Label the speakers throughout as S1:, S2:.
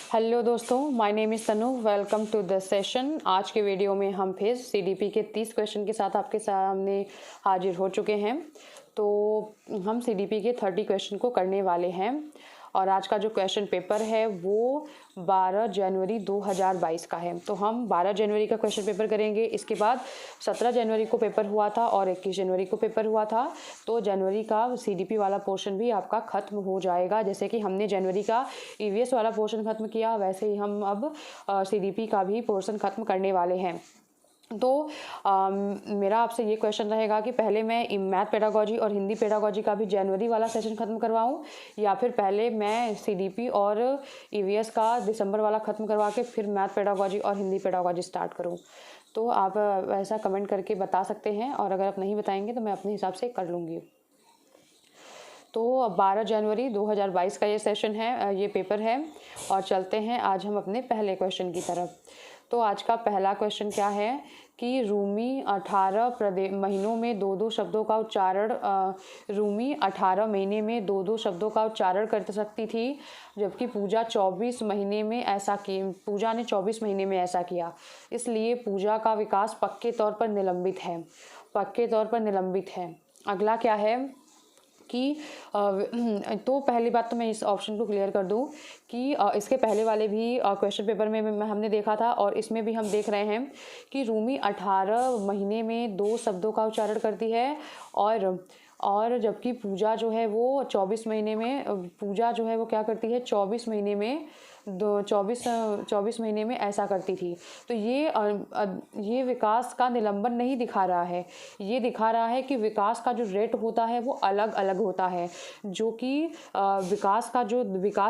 S1: Hello दोस्तों, my name is Tanu. Welcome to the session. आज के वीडियो में हम फिर सीडीपी के 30 क्वेश्चन के साथ आपके सामने हाजिर हो चुके हैं। तो हम सीडीपी के 30 क्वेश्चन को करने वाले हैं और आज का जो क्वेश्चन पेपर है वो 12 जनवरी 2022 का है। तो हम 12 जनवरी का क्वेश्चन पेपर करेंगे। इसके बाद 17 जनवरी को पेपर हुआ था और 21 जनवरी को पेपर हुआ था। तो जनवरी का सीडीपी वाला पोर्शन भी आपका ख़त्म हो जाएगा। जैसे कि हमने जनवरी का ईवीएस वाला पोर्शन ख़त्म किया, वैसे ही हम अब सीडीपी का भी पोर्शन ख़त्म करने वाले हैं। तो मेरा आपसे ये क्वेश्चन रहेगा कि पहले मैं मैथ पेडागोजी और हिंदी पेडागोजी का भी जनवरी वाला सेशन ख़त्म करवाऊँ, या फिर पहले मैं सीडीपी और ईवीएस का दिसंबर वाला ख़त्म करवा के फिर मैथ पेडागोजी और हिंदी पेडागोजी स्टार्ट करूँ। तो आप ऐसा कमेंट करके बता सकते हैं, और अगर आप नहीं बताएंगे तो मैं अपने हिसाब से कर लूँगी। तो 12 जनवरी 2022 का ये सेशन है, ये पेपर है। और चलते हैं आज हम अपने पहले क्वेश्चन की तरफ। तो आज का पहला क्वेश्चन क्या है कि रूमी 18 महीनों में दो शब्दों का उच्चारण रूमी 18 महीने में दो शब्दों का उच्चारण कर सकती थी, जबकि पूजा ने 24 महीने में ऐसा किया। इसलिए पूजा का विकास पक्के तौर पर निलंबित है। अगला क्या है कि तो पहली बात तो मैं इस ऑप्शन को क्लियर कर दूं कि इसके पहले वाले भी क्वेश्चन पेपर में हमने देखा था और इसमें भी हम देख रहे हैं कि रूमी 18 महीने में 2 शब्दों का उच्चारण करती है, और जबकि पूजा जो है वो 24 महीने में क्या करती है, 24 महीने में ऐसा करती थी। तो ये विकास का निलंबन नहीं दिखा रहा है, ये दिखा रहा है कि विकास का जो रेट होता है वो अलग अलग होता है, जो कि विकास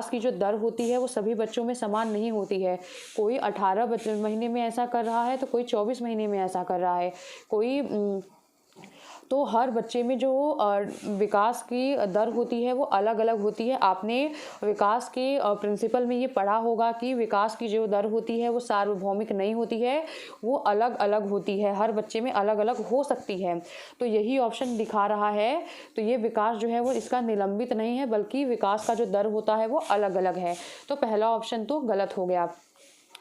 S1: की जो दर होती है वो सभी बच्चों में समान नहीं होती है। कोई 18 महीने में ऐसा कर रहा है तो कोई 24 महीने में ऐसा कर रहा है। तो हर बच्चे में जो विकास की दर होती है वो अलग अलग होती है। आपने विकास के प्रिंसिपल में ये पढ़ा होगा कि विकास की जो दर होती है वो सार्वभौमिक नहीं होती है, वो अलग अलग होती है, हर बच्चे में अलग अलग हो सकती है। तो यही ऑप्शन दिखा रहा है। तो ये विकास जो है वो इसका निलंबित नहीं है, बल्कि विकास का जो दर होता है वो अलग अलग है। तो पहला ऑप्शन तो गलत हो गया।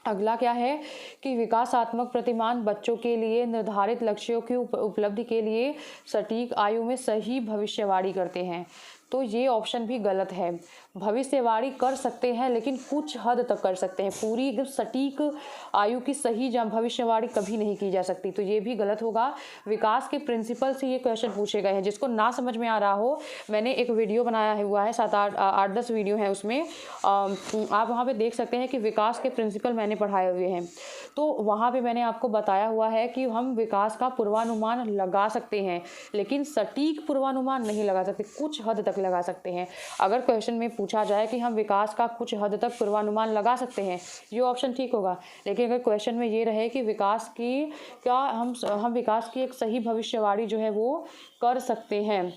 S1: अगला क्या है कि विकासात्मक प्रतिमान बच्चों के लिए निर्धारित लक्ष्यों की उपलब्धि के लिए सटीक आयु में सही भविष्यवाणी करते हैं। तो ये ऑप्शन भी गलत है। भविष्यवाणी कर सकते हैं लेकिन कुछ हद तक कर सकते हैं, पूरी एकदम सटीक आयु की सही भविष्यवाणी कभी नहीं की जा सकती। तो ये भी गलत होगा। विकास के प्रिंसिपल से ये क्वेश्चन पूछे गए हैं। जिसको ना समझ में आ रहा हो, मैंने एक वीडियो बनाया हुआ है, 7-8-10 वीडियो हैं उसमें, आप वहाँ पे देख सकते हैं कि विकास के प्रिंसिपल मैंने पढ़ाए हुए हैं। तो वहाँ पे मैंने आपको बताया हुआ है कि हम विकास का पूर्वानुमान लगा सकते हैं, लेकिन सटीक पूर्वानुमान नहीं लगा सकते, कुछ हद तक लगा सकते हैं। अगर क्वेश्चन में पूछा जाए कि हम विकास का कुछ हद तक पूर्वानुमान लगा सकते हैं, ये ऑप्शन ठीक होगा। लेकिन अगर क्वेश्चन में ये रहे कि हम विकास की एक सही भविष्यवाणी जो है वो कर सकते हैं,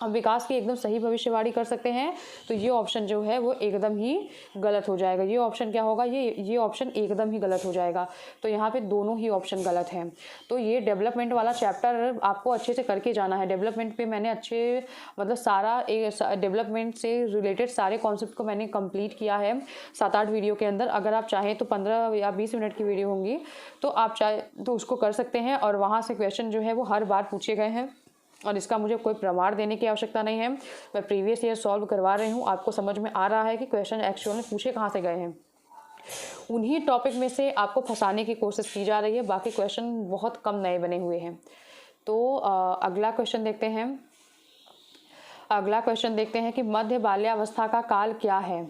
S1: हम विकास की एकदम सही भविष्यवाणी कर सकते हैं, तो ये ऑप्शन जो है वो एकदम ही गलत हो जाएगा। ये ऑप्शन क्या होगा, ये ऑप्शन एकदम ही गलत हो जाएगा। तो यहाँ पे दोनों ही ऑप्शन गलत हैं। तो ये डेवलपमेंट वाला चैप्टर आपको अच्छे से करके जाना है। डेवलपमेंट पे मैंने डेवलपमेंट से रिलेटेड सारे कॉन्सेप्ट को मैंने कंप्लीट किया है 7-8 वीडियो के अंदर। अगर आप चाहें तो 15 या 20 मिनट की वीडियो होंगी, तो आप चाहे तो उसको कर सकते हैं। और वहाँ से क्वेश्चन जो है वो हर बार पूछे गए हैं, और इसका मुझे कोई प्रमाण देने की आवश्यकता नहीं है। मैं प्रीवियस ईयर सॉल्व करवा रही हूँ, आपको समझ में आ रहा है कि क्वेश्चन एक्चुअल में पूछे कहाँ से गए हैं। उन्हीं टॉपिक में से आपको फंसाने की कोशिश की जा रही है, बाकी क्वेश्चन बहुत कम नए बने हुए हैं। तो अगला क्वेश्चन देखते हैं कि मध्य बाल्यावस्था का काल क्या है।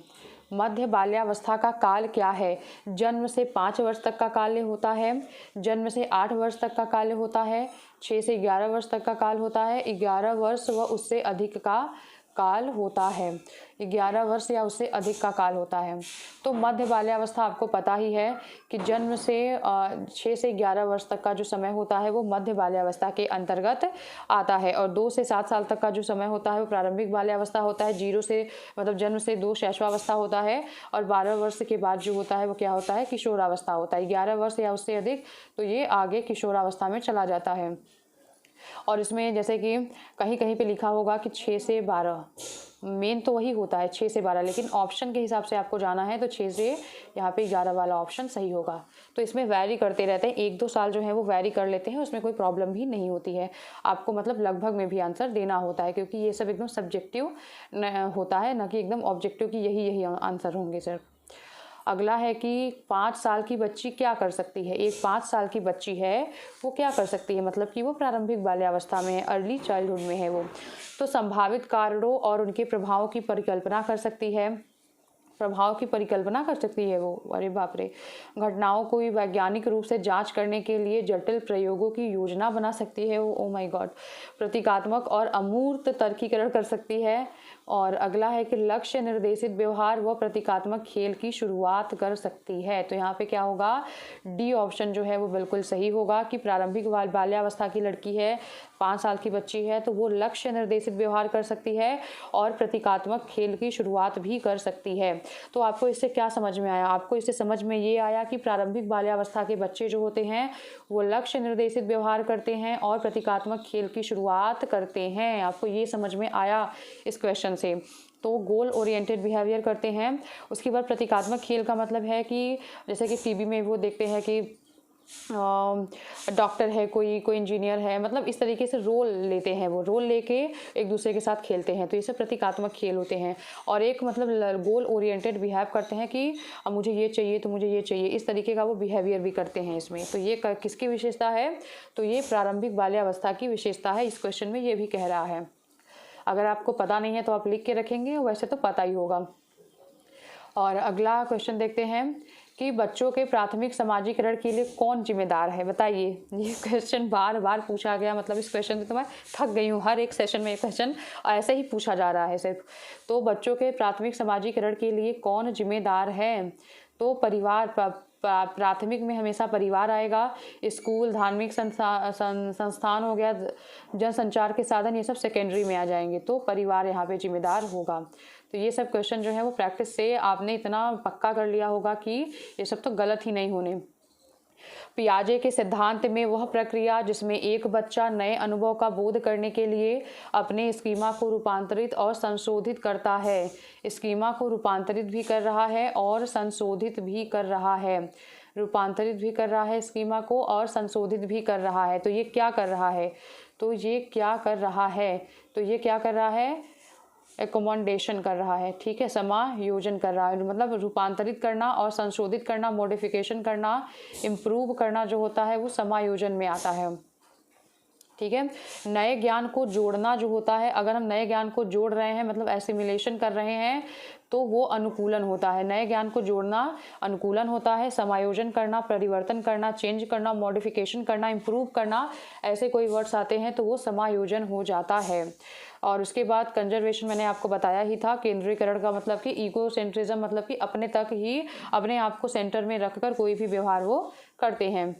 S1: मध्य बाल्यावस्था का काल क्या है? जन्म से 5 वर्ष तक का काल होता है, जन्म से 8 वर्ष तक का काल होता है, 6 से 11 वर्ष तक का काल होता है, 11 वर्ष व उससे अधिक का काल होता है, 11 वर्ष या उससे अधिक का काल होता है। तो मध्य बाल्यावस्था आपको पता ही है कि जन्म से 6 से 11 वर्ष तक का जो समय होता है वो मध्य बाल्यावस्था के अंतर्गत आता है। और 2 से 7 साल तक का जो समय होता है वो प्रारंभिक बाल्यावस्था होता है। जन्म से 2 शैशवावस्था होता है, और 12 वर्ष के बाद जो होता है वो क्या होता है, किशोरावस्था होता है। 11 वर्ष या उससे अधिक तो ये आगे किशोरावस्था में चला जाता है। और इसमें जैसे कि कहीं कहीं पे लिखा होगा कि 6 से 12, मेन तो वही होता है 6 से 12, लेकिन ऑप्शन के हिसाब से आपको जाना है तो 6 से यहाँ पे 11 वाला ऑप्शन सही होगा। तो इसमें वैरी करते रहते हैं, 1-2 साल जो है वो वैरी कर लेते हैं, उसमें कोई प्रॉब्लम भी नहीं होती है। आपको मतलब लगभग में भी आंसर देना होता है, क्योंकि ये सब एकदम सब्जेक्टिव होता है, ना कि एकदम ऑब्जेक्टिव कि यही आंसर होंगे सर। अगला है कि 5 साल की बच्ची क्या कर सकती है। एक 5 साल की बच्ची है, वो क्या कर सकती है, मतलब कि वो प्रारंभिक बाल्यावस्था में है, अर्ली चाइल्डहुड में है वो। तो संभावित कारणों और उनके प्रभावों की परिकल्पना कर सकती है। प्रभाव की परिकल्पना कर सकती है वो, अरे बाप रे। घटनाओं को वैज्ञानिक रूप से जांच करने के लिए जटिल प्रयोगों की योजना बना सकती है वो, ओ माय गॉड। प्रतीकात्मक और अमूर्त तर्कीकरण कर सकती है। और अगला है कि लक्ष्य निर्देशित व्यवहार व प्रतीकात्मक खेल की शुरुआत कर सकती है। तो यहाँ पे क्या होगा, डी ऑप्शन जो है वो बिल्कुल सही होगा कि प्रारंभिक बाल्यावस्था की लड़की है, 5 साल की बच्ची है, तो वो लक्ष्य निर्देशित व्यवहार कर सकती है और प्रतीकात्मक खेल की शुरुआत भी कर सकती है। तो आपको इससे क्या समझ में आया, आपको इससे समझ में ये आया कि प्रारंभिक बाल्यावस्था के बच्चे जो होते हैं वो लक्ष्य निर्देशित व्यवहार करते हैं और प्रतीकात्मक खेल की शुरुआत करते हैं। आपको ये समझ में आया इस क्वेश्चन से। तो गोल ओरिएंटेड बिहेवियर करते हैं। उसके बाद प्रतीकात्मक खेल का मतलब है कि जैसे कि टीवी में वो देखते हैं कि डॉक्टर है, कोई इंजीनियर है, मतलब इस तरीके से रोल लेते हैं, वो रोल लेके एक दूसरे के साथ खेलते हैं, तो ये सब प्रतीकात्मक खेल होते हैं। और एक मतलब गोल ओरिएंटेड बिहेव करते हैं कि अब मुझे ये चाहिए तो मुझे ये चाहिए, इस तरीके का वो बिहेवियर भी करते हैं इसमें। तो ये किसकी विशेषता है, तो ये प्रारंभिक बाल्यावस्था की विशेषता है, इस क्वेश्चन में ये भी कह रहा है। अगर आपको पता नहीं है तो आप लिख के रखेंगे, वैसे तो पता ही होगा। और अगला क्वेश्चन देखते हैं कि बच्चों के प्राथमिक समाजीकरण के लिए कौन जिम्मेदार है, बताइए। ये क्वेश्चन बार बार पूछा गया, मतलब इस क्वेश्चन से तो मैं थक गई हूँ, हर एक सेशन में ये क्वेश्चन ऐसे ही पूछा जा रहा है सिर्फ। तो बच्चों के प्राथमिक समाजीकरण के लिए कौन जिम्मेदार है, तो परिवार, प्राथमिक में हमेशा परिवार आएगा। स्कूल, धार्मिक संस्थान हो गया, जनसंचार के साधन, ये सब सेकेंडरी में आ जाएंगे, तो परिवार यहाँ पे जिम्मेदार होगा। तो ये सब क्वेश्चन जो है वो प्रैक्टिस से आपने इतना पक्का कर लिया होगा कि ये सब तो गलत ही नहीं होने। पियाजे के सिद्धांत में वह प्रक्रिया जिसमें एक बच्चा नए अनुभव का बोध करने के लिए अपने स्कीमा को रूपांतरित और संशोधित करता है, स्कीमा को रूपांतरित भी कर रहा है और संशोधित भी कर रहा है, रूपांतरित भी कर रहा है स्कीमा को और संशोधित भी कर रहा है। तो ये क्या कर रहा है, तो ये क्या कर रहा है, तो ये क्या कर रहा है, एकोमोडेशन कर रहा है, ठीक है, समायोजन कर रहा है। मतलब रूपांतरित करना और संशोधित करना, मॉडिफिकेशन करना, इम्प्रूव करना जो होता है वो समायोजन में आता है, ठीक है। नए ज्ञान को जोड़ना जो होता है, अगर हम नए ज्ञान को जोड़ रहे हैं, मतलब एसिमिलेशन कर रहे हैं, तो वो अनुकूलन होता है। नए ज्ञान को जोड़ना अनुकूलन होता है, समायोजन करना, परिवर्तन करना, चेंज करना, मॉडिफिकेशन करना, इम्प्रूव करना, ऐसे कोई वर्ड्स आते हैं तो वो समायोजन हो जाता है। और उसके बाद कंजर्वेशन मैंने आपको बताया ही था, केंद्रीकरण का मतलब कि ईगो सेंट्रिज्म, मतलब कि अपने तक ही, अपने आप को सेंटर में रखकर कोई भी व्यवहार वो करते हैं।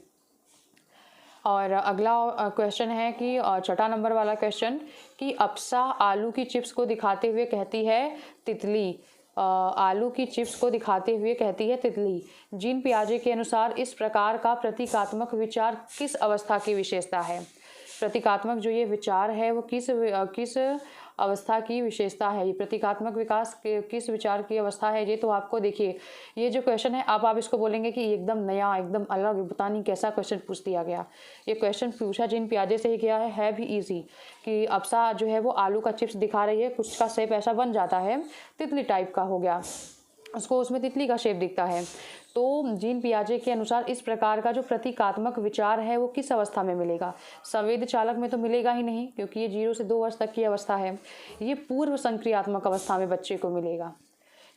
S1: और अगला क्वेश्चन है कि 6 नंबर वाला क्वेश्चन कि अप्सा आलू की चिप्स को दिखाते हुए कहती है तितली, आलू की चिप्स को दिखाते हुए कहती है तितली। जीन पियाजे के अनुसार इस प्रकार का प्रतीकात्मक विचार किस अवस्था की विशेषता है। प्रतीकात्मक जो ये विचार है वो किस अवस्था की विशेषता है, ये प्रतीकात्मक विकास किस विचार की अवस्था है। ये तो आपको देखिए, ये जो क्वेश्चन है अब आप इसको बोलेंगे कि एकदम नया, एकदम अलग, पता नहीं कैसा क्वेश्चन पूछ दिया गया। ये क्वेश्चन पूछा जीन पियाजे से ही गया है भी इजी, कि अप्सा जो है वो आलू का चिप्स दिखा रही है, कुछ का शेप ऐसा बन जाता है, तितली टाइप का हो गया, उसको उसमें तितली का शेप दिखता है। तो जीन पियाजे के अनुसार इस प्रकार का जो प्रतीकात्मक विचार है वो किस अवस्था में मिलेगा। संवेद चालक में तो मिलेगा ही नहीं, क्योंकि ये 0 से 2 वर्ष तक की अवस्था है। ये पूर्व संक्रियात्मक अवस्था में बच्चे को मिलेगा,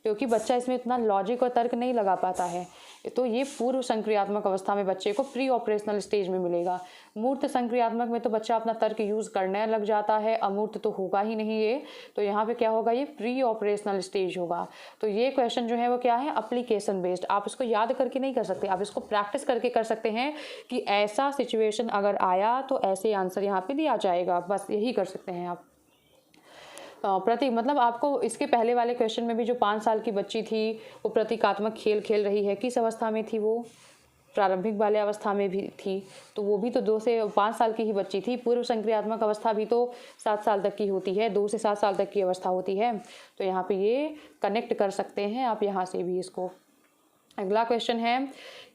S1: क्योंकि बच्चा इसमें इतना लॉजिक और तर्क नहीं लगा पाता है। तो ये पूर्व संक्रियात्मक अवस्था में बच्चे को प्री ऑपरेशनल स्टेज में मिलेगा। मूर्त संक्रियात्मक में तो बच्चा अपना तर्क यूज करने लग जाता है, अमूर्त तो होगा ही नहीं ये। तो यहाँ पे क्या होगा, ये प्री ऑपरेशनल स्टेज होगा। तो ये क्वेश्चन जो है वो क्या है, एप्लीकेशन बेस्ड। आप इसको याद करके नहीं कर सकते, आप इसको प्रैक्टिस करके कर सकते हैं कि ऐसा सिचुएशन अगर आया तो ऐसे आंसर यहाँ पे दिया जाएगा, बस यही कर सकते हैं आप। प्रतीक मतलब आपको इसके पहले वाले क्वेश्चन में भी जो 5 साल की बच्ची थी वो प्रतीकात्मक खेल खेल रही है, किस अवस्था में थी वो, प्रारंभिक बाल्यावस्था में भी थी, तो वो भी तो 2 से 5 साल की ही बच्ची थी। पूर्व संक्रियात्मक अवस्था भी तो 7 साल तक की होती है, 2 से 7 साल तक की अवस्था होती है। तो यहाँ पे ये कनेक्ट कर सकते हैं आप यहाँ से भी इसको। अगला क्वेश्चन है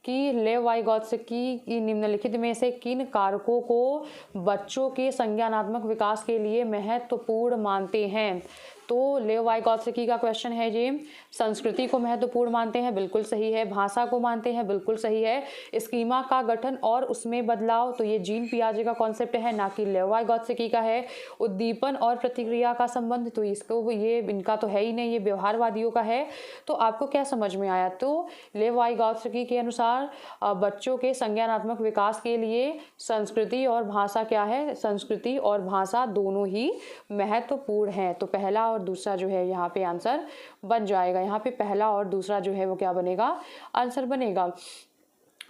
S1: कि लेव वाइगोत्स्की की निम्नलिखित में से किन कारकों को बच्चों के संज्ञानात्मक विकास के लिए महत्वपूर्ण मानते हैं। तो लेव वाइगोत्स्की का क्वेश्चन है ये। संस्कृति को महत्वपूर्ण मानते हैं, बिल्कुल सही है। भाषा को मानते हैं, बिल्कुल सही है। स्कीमा का गठन और उसमें बदलाव, तो ये जीन पियाजे का कॉन्सेप्ट है, ना कि लेव वाइगोत्स्की का है। उद्दीपन और प्रतिक्रिया का संबंध, तो इसको ये इनका तो है ही नहीं, ये व्यवहारवादियों का है। तो आपको क्या समझ में आया। तो लेव वाइगोत्स्की के अनुसार बच्चों के संज्ञानात्मक विकास के लिए संस्कृति और भाषा क्या है, संस्कृति और भाषा दोनों ही महत्वपूर्ण है। तो पहला और दूसरा जो है यहाँ पे आंसर बन जाएगा। यहाँ पे पहला और दूसरा जो है वो क्या बनेगा, आंसर बनेगा।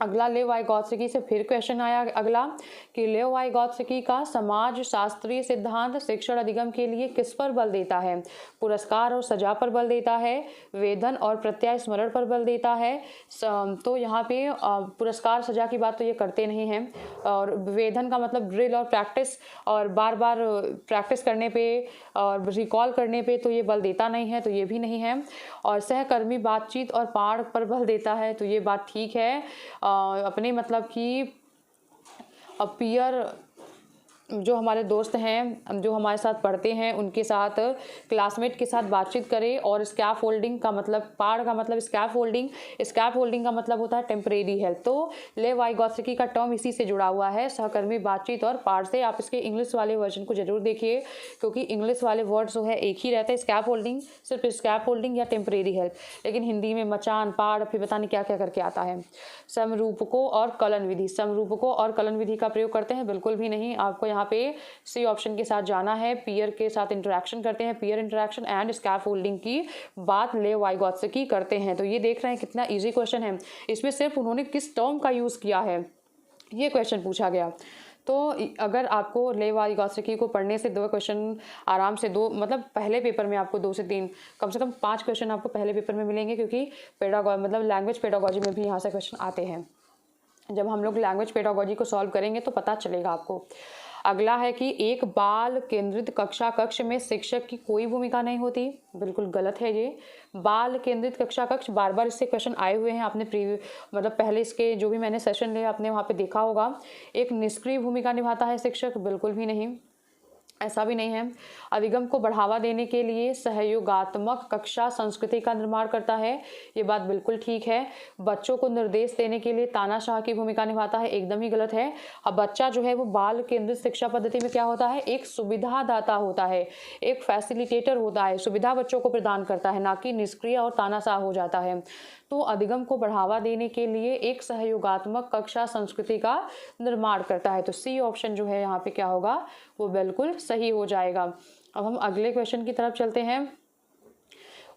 S1: अगला लेव वाइगोत्स्की से फिर क्वेश्चन आया अगला कि लेव वाइगोत्स्की का समाज शास्त्रीय सिद्धांत शिक्षण अधिगम के लिए किस पर बल देता है। पुरस्कार और सजा पर बल देता है, वेदन और प्रत्यय स्मरण पर बल देता है। तो यहाँ पे पुरस्कार सजा की बात तो ये करते नहीं हैं, और वेदन का मतलब ड्रिल और प्रैक्टिस और बार बार प्रैक्टिस करने पे और रिकॉल करने पे तो ये बल देता नहीं है, तो ये भी नहीं है। और सहकर्मी बातचीत और पाठ पर बल देता है, तो ये बात ठीक है। अपने मतलब कि पीयर जो हमारे दोस्त हैं, जो हमारे साथ पढ़ते हैं, उनके साथ क्लासमेट के साथ बातचीत करें। और स्कैफ होल्डिंग का मतलब, पाड़ का मतलब स्कैफ होल्डिंग का मतलब होता है टेम्परेरी हेल्प। तो लेव वाइगोत्स्की का टर्म इसी से जुड़ा हुआ है, सहकर्मी बातचीत और पाड़ से। आप इसके इंग्लिश वाले वर्जन को जरूर देखिए, क्योंकि इंग्लिश वाले वर्ड जो है एक ही रहता है, स्कैफ होल्डिंग, सिर्फ स्कैफ होल्डिंग या टेम्परेरी हेल्प। लेकिन हिंदी में मचान, पाड़, फिर पता नहीं क्या क्या करके आता है। समरूपकों और कलन विधि, समरूपकों और कलन विधि का प्रयोग करते हैं, बिल्कुल भी नहीं। आपको यहाँ पे सी ऑप्शन के साथ जाना है। पीयर के साथ इंटरेक्शन करते हैं, पीयर इंटरेक्शन एंड स्कैफोल्डिंग की बात लेव वाइगोत्स्की करते हैं। तो ये देख रहे हैं कितना इजी क्वेश्चन है। इसमें सिर्फ उन्होंने किस टर्म का यूज किया है ये क्वेश्चन पूछा गया। तो अगर आपको लेव वाइगोत्स्की को पढ़ने से 2 क्वेश्चन आराम से, 2 मतलब पहले पेपर में आपको 2 से 3 कम से कम 5 क्वेश्चन आपको पहले पेपर में मिलेंगे, क्योंकि मतलब लैंग्वेज पेडागोजी में भी यहाँ से क्वेश्चन आते हैं। जब हम लोग लैंग्वेज पेडागोजी को सॉल्व करेंगे तो पता चलेगा आपको। अगला है कि एक बाल केंद्रित कक्ष में शिक्षक की कोई भूमिका नहीं होती, बिल्कुल गलत है ये। बाल केंद्रित कक्ष बार बार इससे क्वेश्चन आए हुए हैं, आपने मतलब पहले इसके जो भी मैंने सेशन लिया आपने वहाँ पे देखा होगा। एक निष्क्रिय भूमिका निभाता है शिक्षक, बिल्कुल भी नहीं, ऐसा भी नहीं है। अधिगम को बढ़ावा देने के लिए सहयोगात्मक कक्षा संस्कृति का निर्माण करता है, ये बात बिल्कुल ठीक है। बच्चों को निर्देश देने के लिए तानाशाह की भूमिका निभाता है, एकदम ही गलत है। अब बच्चा जो है वो बाल केंद्रित शिक्षा पद्धति में क्या होता है, एक सुविधादाता होता है, एक फैसिलिटेटर होता है, सुविधा बच्चों को प्रदान करता है, ना कि निष्क्रिय और तानाशाह हो जाता है। तो अधिगम को बढ़ावा देने के लिए एक सहयोगात्मक कक्षा संस्कृति का निर्माण करता है। तो सी ऑप्शन जो है यहाँ पे क्या होगा, वो बिल्कुल सही हो जाएगा। अब हम अगले क्वेश्चन की तरफ चलते हैं।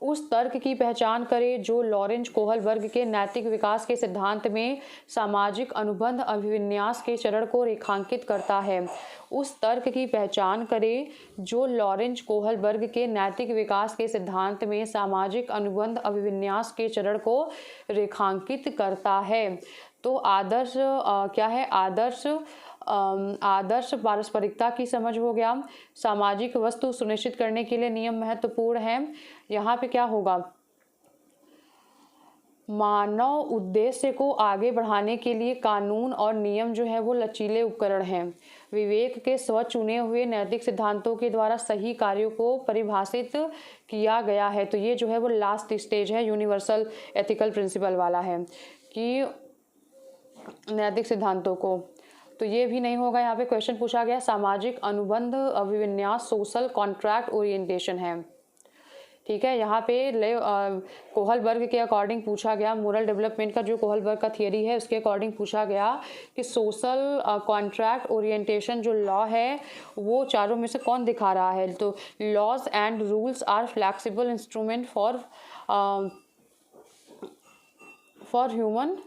S1: उस तर्क की पहचान करें जो लॉरेंज कोहलबर्ग के नैतिक विकास के सिद्धांत में सामाजिक अनुबंध अभिविन्यास के चरण को रेखांकित करता है। उस तर्क की पहचान करें जो लॉरेंज कोहलबर्ग के नैतिक विकास के सिद्धांत में सामाजिक अनुबंध अभिविन्यास के चरण को रेखांकित करता है। तो आदर्श क्या है, आदर्श पारस्परिकता की समझ हो गया। सामाजिक वस्तु सुनिश्चित करने के लिए नियम महत्वपूर्ण है। यहाँ पे क्या होगा, मानव उद्देश्य को आगे बढ़ाने के लिए कानून और नियम जो है वो लचीले उपकरण हैं। विवेक के स्वचुने हुए नैतिक सिद्धांतों के द्वारा सही कार्यों को परिभाषित किया गया है। तो ये जो है वो लास्ट स्टेज है, यूनिवर्सल एथिकल प्रिंसिपल वाला है कि नैतिक सिद्धांतों को। तो ये भी नहीं होगा। यहाँ पे क्वेश्चन पूछा गया सामाजिक अनुबंध अभिविन्यास सोशल कॉन्ट्रैक्ट ओरिएंटेशन है, ठीक है। यहाँ पे कोहलबर्ग के अकॉर्डिंग पूछा गया, मोरल डेवलपमेंट का जो कोहलबर्ग का थियरी है उसके अकॉर्डिंग पूछा गया कि सोशल कॉन्ट्रैक्ट ओरिएंटेशन जो लॉ है वो चारों में से कौन दिखा रहा है। तो laws and rules are flexible instrument for human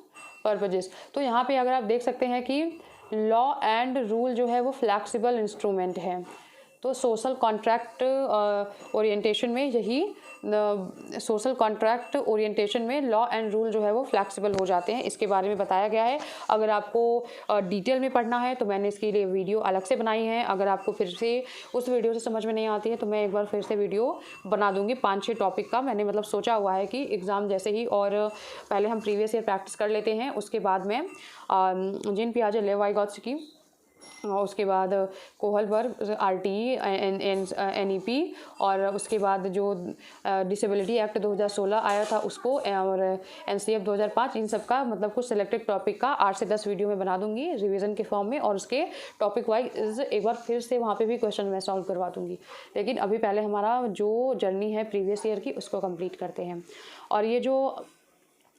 S1: purposes. तो यहाँ पे अगर आप देख सकते हैं कि लॉ एंड रूल जो है वो फ्लैक्सिबल इंस्ट्रूमेंट है। तो सोशल कॉन्ट्रैक्ट ओरिएंटेशन में यही सोशल कॉन्ट्रैक्ट ओरिएंटेशन में लॉ एंड रूल जो है वो फ्लेक्सिबल हो जाते हैं, इसके बारे में बताया गया है। अगर आपको डिटेल में पढ़ना है तो मैंने इसके लिए वीडियो अलग से बनाई है। अगर आपको फिर से उस वीडियो से समझ में नहीं आती है तो मैं एक बार फिर से वीडियो बना दूंगी 5-6 टॉपिक का। मैंने मतलब सोचा हुआ है कि एग्ज़ाम जैसे ही, और पहले हम प्रीवियस ईयर प्रैक्टिस कर लेते हैं, उसके बाद में जीन पियाजे लेवाइगॉत्स्की, उसके बाद कोहलबर्ग आरटीई एनईपी, और उसके बाद जो डिसेबिलिटी एक्ट 2016 आया था उसको, और एनसीएफ 2005, इन सब का मतलब कुछ सिलेक्टेड टॉपिक का 8 से 10 वीडियो में बना दूंगी रिवीजन के फॉर्म में, और उसके टॉपिक वाइज एक बार फिर से वहाँ पे भी क्वेश्चन मैं सॉल्व करवा दूंगी। लेकिन अभी पहले हमारा जो जर्नी है प्रीवियस ईयर की उसको कंप्लीट करते हैं। और ये जो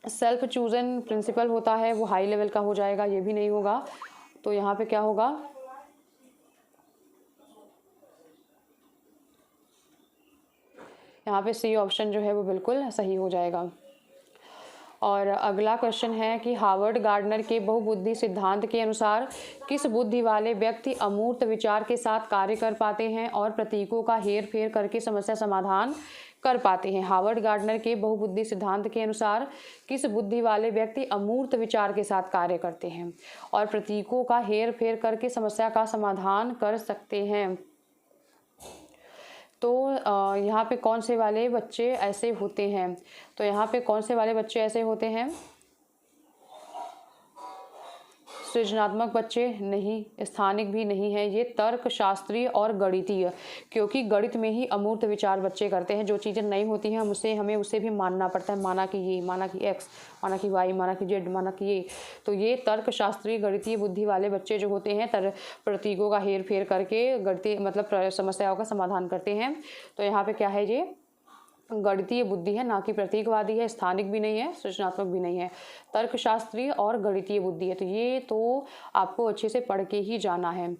S1: सेल्फ चूजन प्रिंसिपल होता है वो हाई लेवल का हो जाएगा, ये भी नहीं होगा। तो यहाँ पे क्या होगा, यहाँ पे सी ऑप्शन जो है वो बिल्कुल सही हो जाएगा। और अगला क्वेश्चन है कि हार्वर्ड गार्डनर के बहुबुद्धि सिद्धांत के अनुसार किस बुद्धि वाले व्यक्ति अमूर्त विचार के साथ कार्य कर पाते हैं और प्रतीकों का हेर फेर करके समस्या समाधान कर पाते हैं। हार्वर्ड गार्डनर के बहुबुद्धि सिद्धांत के अनुसार किस बुद्धि वाले व्यक्ति अमूर्त विचार के साथ कार्य करते हैं और प्रतीकों का हेर फेर करके समस्या का समाधान कर सकते हैं। तो यहाँ पे कौन से वाले बच्चे ऐसे होते हैं, तो यहाँ पे कौन से वाले बच्चे ऐसे होते हैं, सृजनात्मक बच्चे नहीं, स्थानिक भी नहीं है, ये तर्क शास्त्रीय और गणितीय, क्योंकि गणित में ही अमूर्त विचार बच्चे करते हैं। जो चीज़ें नहीं होती हैं हमें उसे भी मानना पड़ता है, माना कि ये, माना कि एक्स, माना कि वाई, माना कि जेड, माना कि ये। तो ये तर्क शास्त्रीय गणितीय बुद्धि वाले बच्चे जो होते हैं प्रतीकों का हेर फेर करके गणितीय मतलब समस्याओं का समाधान करते हैं। तो यहाँ पे क्या है, ये गणितीय बुद्धि है, ना कि प्रतीकवादी है, स्थानिक भी नहीं है, सृजनात्मक भी नहीं है, तर्कशास्त्रीय और गणितीय बुद्धि है। तो ये तो आपको अच्छे से पढ़ के ही जाना है।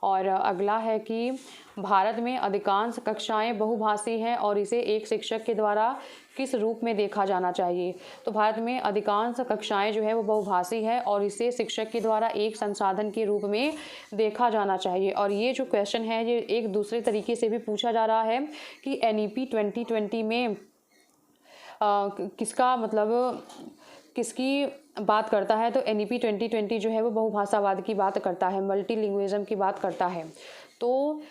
S1: और अगला है कि भारत में अधिकांश कक्षाएं बहुभाषी हैं और इसे एक शिक्षक के द्वारा किस रूप में देखा जाना चाहिए। तो भारत में अधिकांश कक्षाएं जो है वो बहुभाषी है और इसे शिक्षक के द्वारा एक संसाधन के रूप में देखा जाना चाहिए। और ये जो क्वेश्चन है ये एक दूसरे तरीके से भी पूछा जा रहा है कि एनईपी 2020 में किसका मतलब किसकी बात करता है। तो एनईपी 2020 जो है वो बहुभाषावाद की बात करता है, मल्टीलिंग्विज्म की बात करता है। तो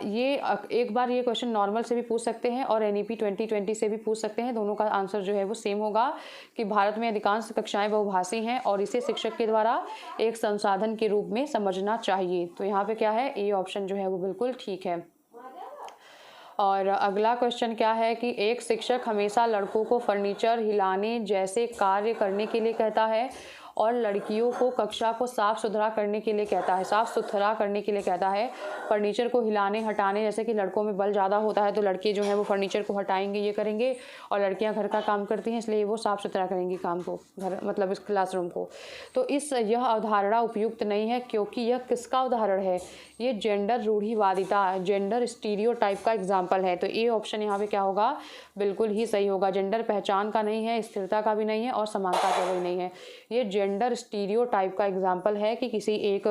S1: ये एक बार ये क्वेश्चन नॉर्मल से भी पूछ सकते हैं और एनईपी 2020 से भी पूछ सकते हैं। दोनों का आंसर जो है वो सेम होगा कि भारत में अधिकांश कक्षाएं बहुभाषी हैं और इसे शिक्षक के द्वारा एक संसाधन के रूप में समझना चाहिए। तो यहाँ पे क्या है, ए ऑप्शन जो है वो बिल्कुल ठीक है। और अगला क्वेश्चन क्या है कि एक शिक्षक हमेशा लड़कों को फर्नीचर हिलाने जैसे कार्य करने के लिए कहता है और लड़कियों को कक्षा को साफ सुथरा करने के लिए कहता है, फर्नीचर को हिलाने हटाने, जैसे कि लड़कों में बल ज़्यादा होता है तो लड़के जो हैं वो फर्नीचर को हटाएंगे, ये करेंगे, और लड़कियां घर का काम करती हैं इसलिए वो साफ सुथरा करेंगी काम को, घर मतलब इस क्लासरूम को। तो यह अवधारणा उपयुक्त नहीं है क्योंकि यह किसका उदाहरण है, ये जेंडर रूढ़िवादिता, जेंडर स्टीरियोटाइप का एग्जाम्पल है। तो ए ऑप्शन यहाँ पे क्या होगा, बिल्कुल ही सही होगा। जेंडर पहचान का नहीं है, स्थिरता का भी नहीं है और समानता का भी नहीं है। ये जेंडर स्टीरियोटाइप का एग्जाम्पल है कि किसी एक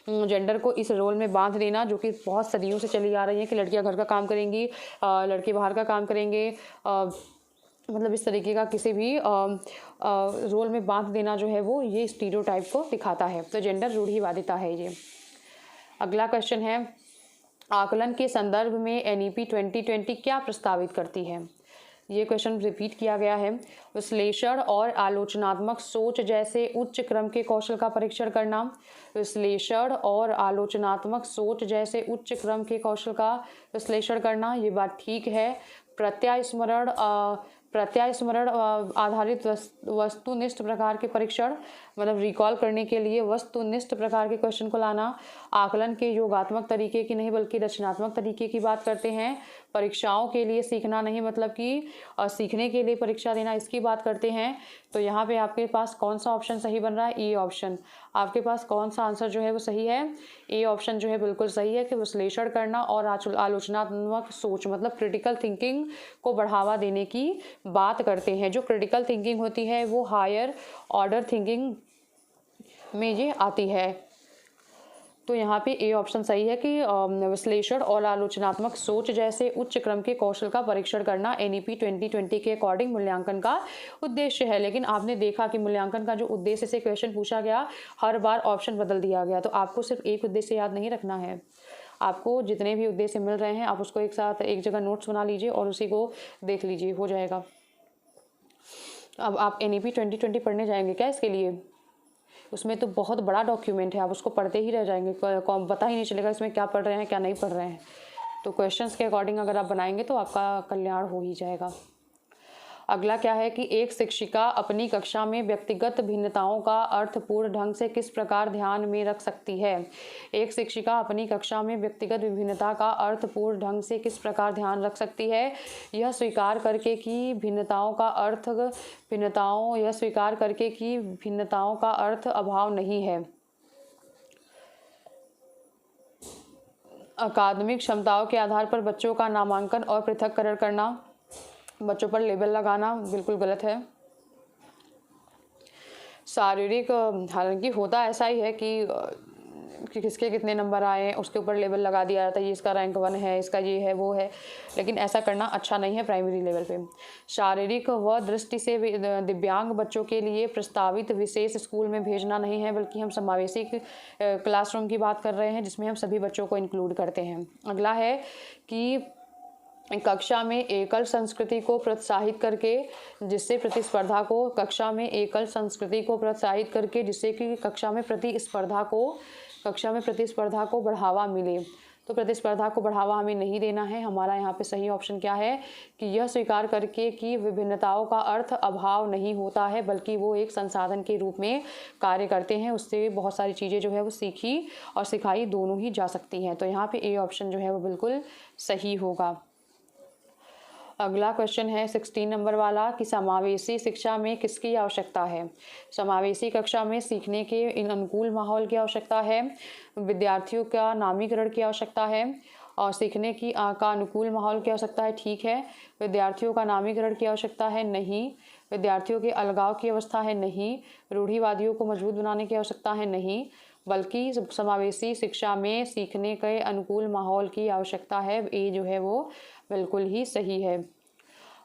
S1: जेंडर को इस रोल में बांध देना जो कि बहुत सदियों से चली आ रही है कि लड़कियां घर का काम करेंगी, लड़के बाहर का काम करेंगे, मतलब इस तरीके का किसी भी रोल में बांध देना जो है वो ये स्टीरियोटाइप को दिखाता है। तो जेंडर रूढ़िवादिता है ये। अगला क्वेश्चन है, आकलन के संदर्भ में एनईपी 2020 क्या प्रस्तावित करती है। ये क्वेश्चन रिपीट किया गया है। विश्लेषण और आलोचनात्मक सोच जैसे उच्च क्रम के कौशल का परीक्षण करना, विश्लेषण और आलोचनात्मक सोच जैसे उच्च क्रम के कौशल का विश्लेषण करना, ये बात ठीक है। प्रत्यास्मरण आधारित वस्तुनिष्ठ प्रकार के परीक्षण, मतलब रिकॉल करने के लिए वस्तुनिष्ठ प्रकार के क्वेश्चन को लाना। आकलन के योगात्मक तरीके की नहीं बल्कि रचनात्मक तरीके की बात करते हैं। परीक्षाओं के लिए सीखना नहीं मतलब कि सीखने के लिए परीक्षा देना, इसकी बात करते हैं। तो यहाँ पे आपके पास कौन सा ऑप्शन सही बन रहा है, ए ऑप्शन। आपके पास कौन सा आंसर जो है वो सही है, ए ऑप्शन जो है बिल्कुल सही है कि विश्लेषण करना और आलोचनात्मक सोच मतलब क्रिटिकल थिंकिंग को बढ़ावा देने की बात करते हैं। जो क्रिटिकल थिंकिंग होती है वो हायर ऑर्डर थिंकिंग में ये आती है। तो यहाँ पे ए ऑप्शन सही है कि विश्लेषण और आलोचनात्मक सोच जैसे उच्च क्रम के कौशल का परीक्षण करना NEP 2020 के अकॉर्डिंग मूल्यांकन का उद्देश्य है। लेकिन आपने देखा कि मूल्यांकन का जो उद्देश्य से क्वेश्चन पूछा गया, हर बार ऑप्शन बदल दिया गया। तो आपको सिर्फ एक उद्देश्य याद नहीं रखना है, आपको जितने भी उद्देश्य मिल रहे हैं आप उसको एक साथ एक जगह नोट्स बना लीजिए और उसी को देख लीजिए, हो जाएगा। अब आप NEP 2020 पढ़ने जाएंगे क्या इसके लिए? उसमें तो बहुत बड़ा डॉक्यूमेंट है, आप उसको पढ़ते ही रह जाएंगे, पता ही नहीं चलेगा इसमें क्या पढ़ रहे हैं क्या नहीं पढ़ रहे हैं। तो क्वेश्चंस के अकॉर्डिंग अगर आप बनाएंगे तो आपका कल्याण हो ही जाएगा। अगला क्या है कि एक शिक्षिका अपनी कक्षा में व्यक्तिगत भिन्नताओं का अर्थपूर्ण ढंग से किस प्रकार ध्यान में रख सकती है? एक शिक्षिका अपनी कक्षा में व्यक्तिगत विभिन्नता का अर्थपूर्ण ढंग से किस प्रकार ध्यान रख सकती है? यह स्वीकार करके कि भिन्नताओं का अर्थ अभाव नहीं है। अकादमिक क्षमताओं के आधार पर बच्चों का नामांकन और पृथक्करण करना, बच्चों पर लेबल लगाना बिल्कुल गलत है। शारीरिक, हालांकि होता ऐसा ही है कि किसके कितने नंबर आए हैं उसके ऊपर लेबल लगा दिया जाता है, ये इसका रैंक 1 है, इसका ये है वो है, लेकिन ऐसा करना अच्छा नहीं है प्राइमरी लेवल पे। शारीरिक व दृष्टि से दिव्यांग बच्चों के लिए प्रस्तावित विशेष स्कूल में भेजना नहीं है, बल्कि हम समावेशी क्लासरूम की बात कर रहे हैं जिसमें हम सभी बच्चों को इंक्लूड करते हैं। अगला है कि कक्षा में एकल संस्कृति को प्रोत्साहित करके जिससे कि कक्षा में प्रतिस्पर्धा को बढ़ावा मिले। तो प्रतिस्पर्धा को बढ़ावा हमें नहीं देना है। हमारा यहाँ पे सही ऑप्शन क्या है कि यह स्वीकार करके कि विभिन्नताओं का अर्थ अभाव नहीं होता है, बल्कि वो एक संसाधन के रूप में कार्य करते हैं। उससे बहुत सारी चीज़ें जो है वो सीखी और सिखाई दोनों ही जा सकती हैं। तो यहाँ पे ए ऑप्शन जो है वो बिल्कुल सही होगा। अगला क्वेश्चन है 16 नंबर वाला कि समावेशी शिक्षा में किसकी आवश्यकता है? समावेशी कक्षा में सीखने के इन अनुकूल माहौल की आवश्यकता है, विद्यार्थियों का नामीकरण की आवश्यकता है और सीखने की का अनुकूल माहौल की आवश्यकता है, ठीक है। विद्यार्थियों का नामीकरण की आवश्यकता है, नहीं। विद्यार्थियों के अलगाव की अवस्था है, नहीं। रूढ़िवादियों को मजबूत बनाने की आवश्यकता है, नहीं, बल्कि समावेशी शिक्षा में सीखने के अनुकूल माहौल की आवश्यकता है। ए जो है वो बिल्कुल ही सही है।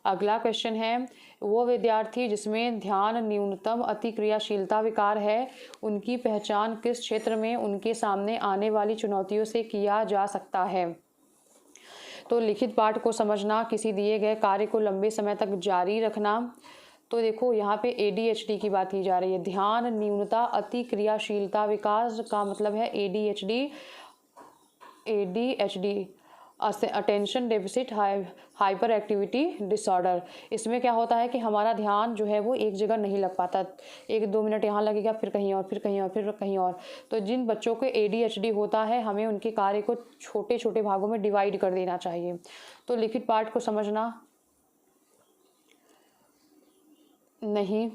S1: अगला क्वेश्चन है वो विद्यार्थी जिसमें ध्यान न्यूनतम अतिक्रियाशीलता विकार है, उनकी पहचान किस क्षेत्र में उनके सामने आने वाली चुनौतियों से किया जा सकता है? तो लिखित पाठ को समझना, किसी दिए गए कार्य को लंबे समय तक जारी रखना। तो देखो यहाँ पे ADHD की बात की जा रही है। ध्यान न्यूनता अतिक्रियाशीलता विकास का मतलब है ADHD attention deficit hyper activity disorder. इसमें क्या होता है कि हमारा ध्यान जो है वो एक जगह नहीं लग पाता, 1-2 मिनट यहाँ लगेगा फिर कहीं और, फिर कहीं और, फिर कहीं और। तो जिन बच्चों को ADHD होता है हमें उनके कार्य को छोटे छोटे भागों में डिवाइड कर देना चाहिए। तो लिखित पाठ को समझना, नहीं।